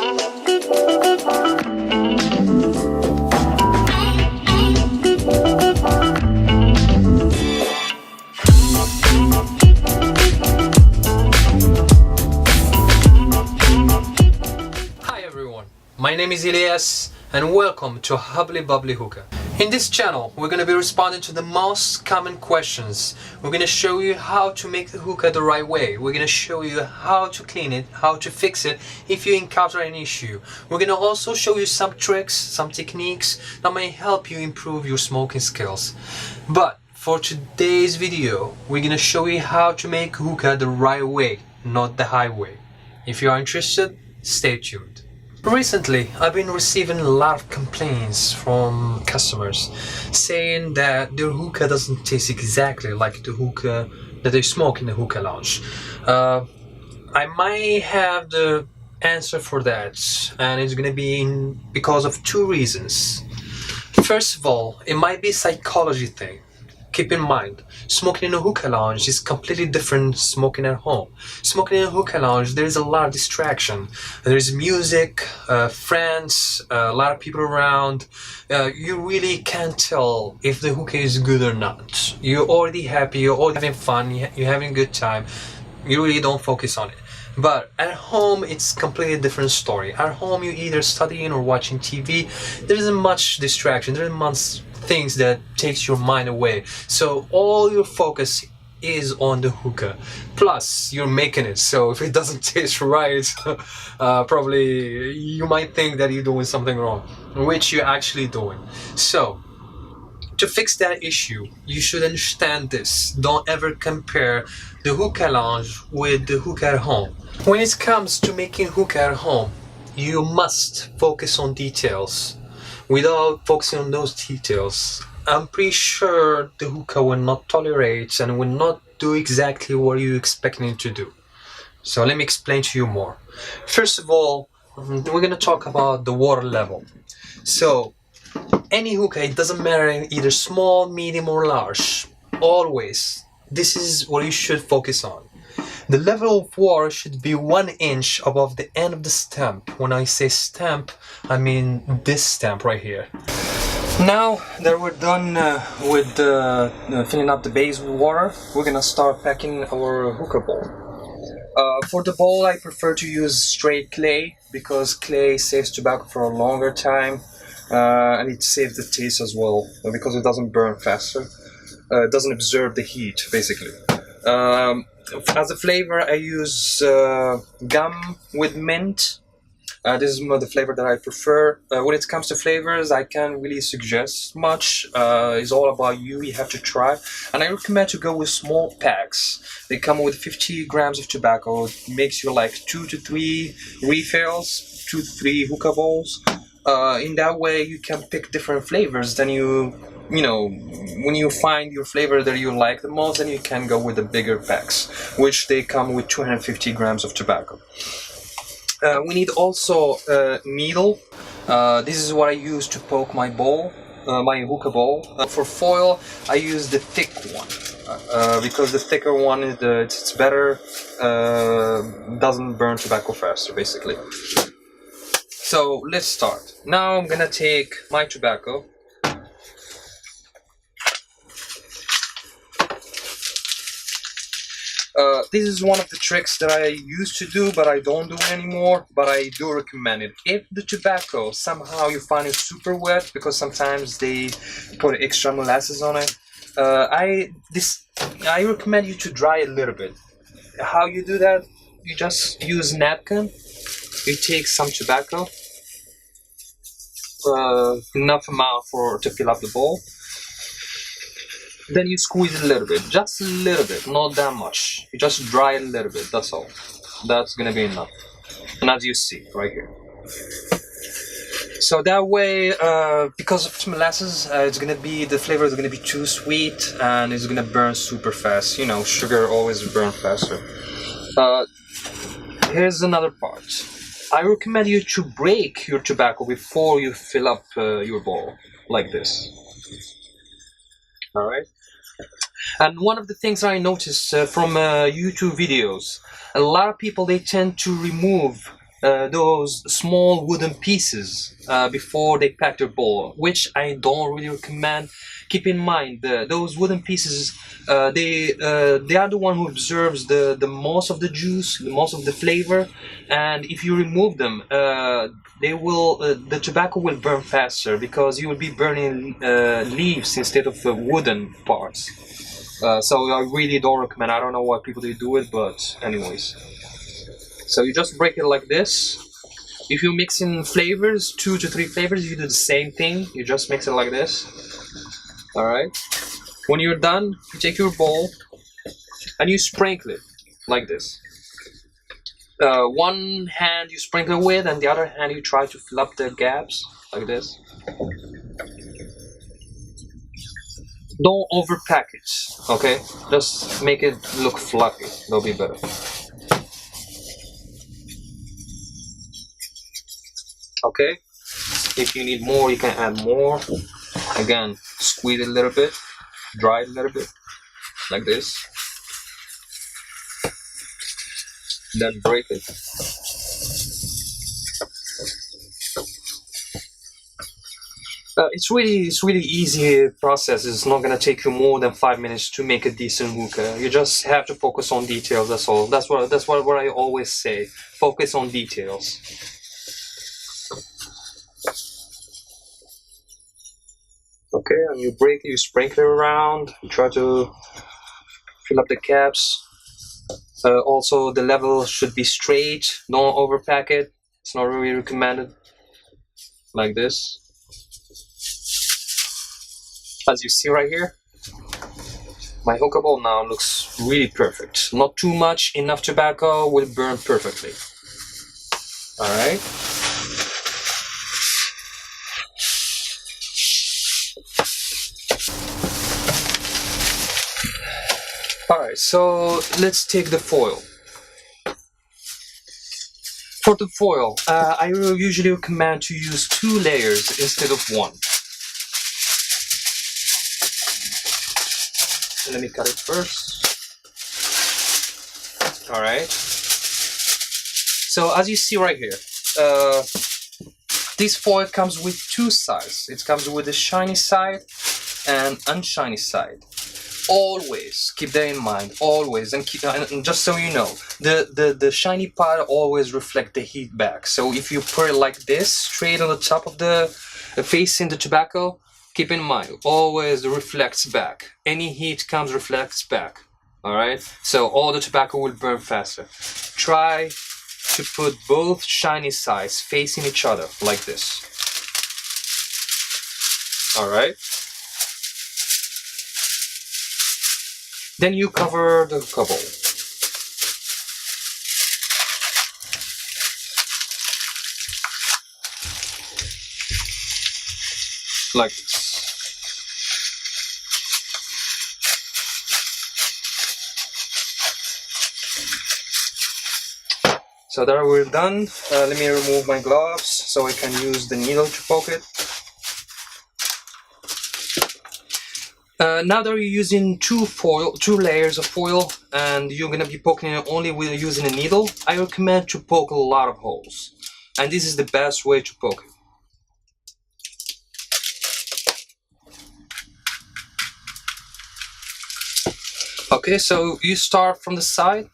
Hi everyone, my name is Elias and welcome to Bubbly hookah. In this channel we're going to be responding to the most common questions. We're going to show you how to make the hookah the right way. We're going to show you how to clean it, how to fix it if you encounter an issue. We're going to also show you some tricks, some techniques that may help you improve your smoking skills. But for today's video we're going to show you how to make hookah the right way, not the highway. If you are interested, stay tuned. Recently, I've been receiving a lot of complaints from customers saying that their hookah doesn't taste exactly like the hookah that they smoke in the hookah lounge. I might have the answer for that, and it's gonna be because of two reasons. First of all, it might be a psychology thing. Keep in mind, smoking in a hookah lounge is completely different smoking at home. Smoking in a hookah lounge, there is a lot of distraction. There is music, friends, a lot of people around. You really can't tell if the hookah is good or not. You're already happy, you're already having fun, you're having a good time. You really don't focus on it. But at home, it's completely different story. At home, you're either studying or watching TV. There isn't much distraction. There isn't much things that takes your mind away. So all your focus is on the hookah. Plus, you're making it. So if it doesn't taste right, probably you might think that you're doing something wrong, which you're actually doing. So to fix that issue, you should understand this. Don't ever compare the hookah lounge with the hookah at home. When it comes to making hookah at home, you must focus on details. Without focusing on those details, I'm pretty sure the hookah will not tolerate and will not do exactly what you're expecting it to do. So let me explain to you more. First of all, we're going to talk about the water level. So any hookah, it doesn't matter either small, medium or large, always this is what you should focus on. The level of water should be 1 inch above the end of the stamp. When I say stamp, I mean this stamp right here. Now that we're done with filling up the base with water, we're gonna start packing our hookah bowl. For the bowl, I prefer to use straight clay because clay saves tobacco for a longer time. And it saves the taste as well because it doesn't burn faster. It doesn't absorb the heat, basically. As a flavor, I use gum with mint. This is one of the flavor that I prefer. When it comes to flavors, I can't really suggest much. It's all about you. You have to try. And I recommend to go with small packs. They come with 50 grams of tobacco. It makes you like 2 to 3 refills, 2 to 3 hookah bowls. In that way, you can pick different flavors. Then you know, when you find your flavor that you like the most, then you can go with the bigger packs, which they come with 250 grams of tobacco. We need also a needle. This is what I use to poke my bowl, my hookah bowl. For foil, I use the thick one because the thicker one is it's better, doesn't burn tobacco faster, basically. So let's start. Now I'm gonna take my tobacco. This is one of the tricks that I used to do, but I don't do anymore, but I do recommend it. If the tobacco, somehow you find it super wet, because sometimes they put extra molasses on it, I recommend you to dry a little bit. How you do that? You just use a napkin, you take some tobacco, enough amount to fill up the bowl. Then you squeeze a little bit, just a little bit, not that much. You just dry a little bit, that's all. That's gonna be enough. And as you see, right here. So that way, because of molasses, the flavor is gonna be too sweet and it's gonna burn super fast. You know, sugar always burns faster. Here's another part. I recommend you to break your tobacco before you fill up your bowl, like this. Alright? And one of the things I noticed from YouTube videos, a lot of people, they tend to remove those small wooden pieces before they pack their bowl, which I don't really recommend. Keep in mind those wooden pieces, they are the one who absorbs the most of the juice, the most of the flavor, and if you remove them, the tobacco will burn faster because you will be burning leaves instead of the wooden parts. So I really don't recommend. I don't know why people do it, but anyways. So you just break it like this. If you mix in flavors, 2 to 3 flavors, you do the same thing. You just mix it like this. Alright. When you're done, you take your bowl and you sprinkle it like this. One hand you sprinkle with, and the other hand you try to fill up the gaps like this. Don't overpack it, okay? Just make it look fluffy. That'll be better. Okay, if you need more, you can add more. Again, squeeze it a little bit, dry it a little bit, like this. Then break it. It's really easy process. It's not gonna take you more than 5 minutes to make a decent hookah. You just have to focus on details. That's all. That's what I always say. Focus on details. Okay, and you break it, you sprinkle it around, you try to fill up the caps. Also, the level should be straight, don't overpack it. It's not really recommended. Like this. As you see right here, my hookah bowl now looks really perfect. Not too much, enough tobacco will burn perfectly. Alright. Alright, so let's take the foil. For the foil, I usually recommend to use 2 layers instead of 1. Let me cut it first. Alright. So as you see right here, this foil comes with 2 sides. It comes with the shiny side and unshiny side. Always keep that in mind, always, and just so you know, the shiny part always reflect the heat back. So if you put it like this, straight on the top of the facing the tobacco, keep in mind, always reflects back. Any heat comes, reflects back. Alright? So all the tobacco will burn faster. Try to put both shiny sides facing each other like this. Alright? Then you cover the hookah bowl. Like this. So there we're done. Let me remove my gloves so I can use the needle to poke it. Now that you're using 2 layers of foil, and you're gonna be poking it only with using a needle, I recommend to poke a lot of holes, and this is the best way to poke it. Okay, so you start from the side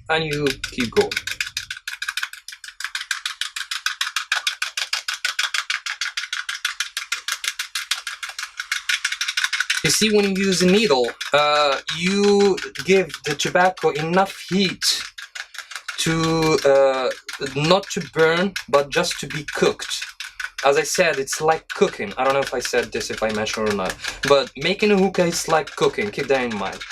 and you keep going. You see, when you use a needle, you give the tobacco enough heat to not to burn, but just to be cooked. As I said, it's like cooking. I don't know if I said this, if I mentioned or not, but making a hookah is like cooking. Keep that in mind.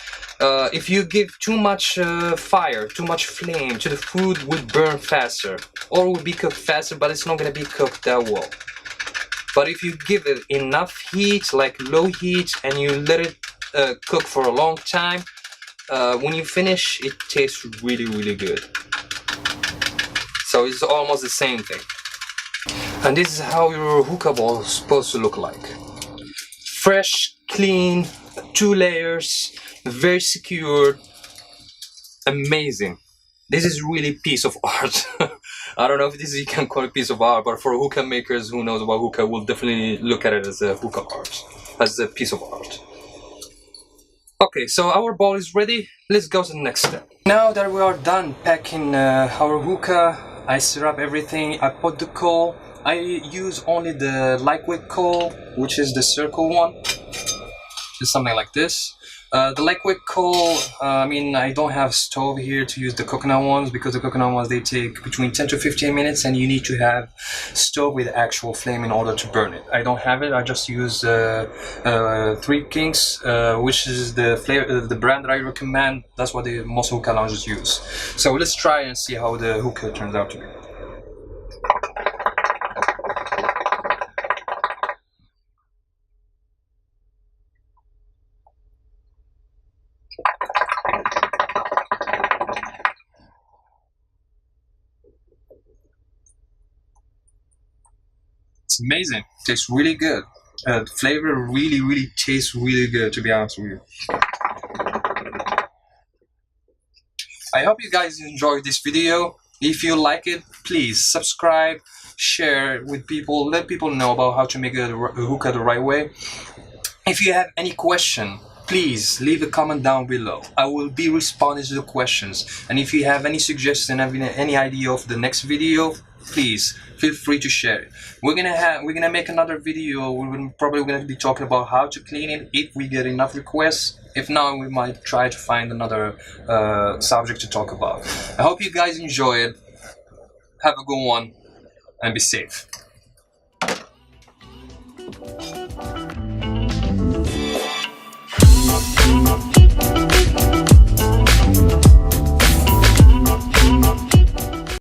If you give too much fire, too much flame to the food, would burn faster, or would be cooked faster, but it's not going to be cooked that well. But if you give it enough heat, like low heat, and you let it cook for a long time, when you finish, it tastes really good. So it's almost the same thing. And this is how your hookah bowl is supposed to look like. Fresh, clean, 2 layers, very secure, amazing. This is really a piece of art. I don't know if this you can call it a piece of art, but for hookah makers who knows about hookah will definitely look at it as a hookah art, as a piece of art. Okay, so our bowl is ready. Let's go to the next step. Now that we are done packing our hookah, I set up everything. I put the coal. I use only the lightweight coal, which is the circle one. Just something like this. The lightweight coal, I mean, I don't have stove here to use the coconut ones, because the coconut ones, they take between 10 to 15 minutes and you need to have stove with actual flame in order to burn it. I don't have it. I just use Three Kings, which is the flavor, the brand that I recommend. That's what the most hookah lounges use. So let's try and see how the hookah turns out to be. It's amazing. Tastes really good. The flavor really tastes really good, to be honest with you. I hope you guys enjoyed this video. If you like it, please subscribe, share with people, let people know about how to make a hookah the right way. If you have any question, please leave a comment down below. I will be responding to the questions. And if you have any suggestion, any idea of the next video, please feel free to share it. We're gonna make another video. We're probably gonna be talking about how to clean it if we get enough requests. If not, we might try to find another subject to talk about. I hope you guys enjoy it. Have a good one and be safe.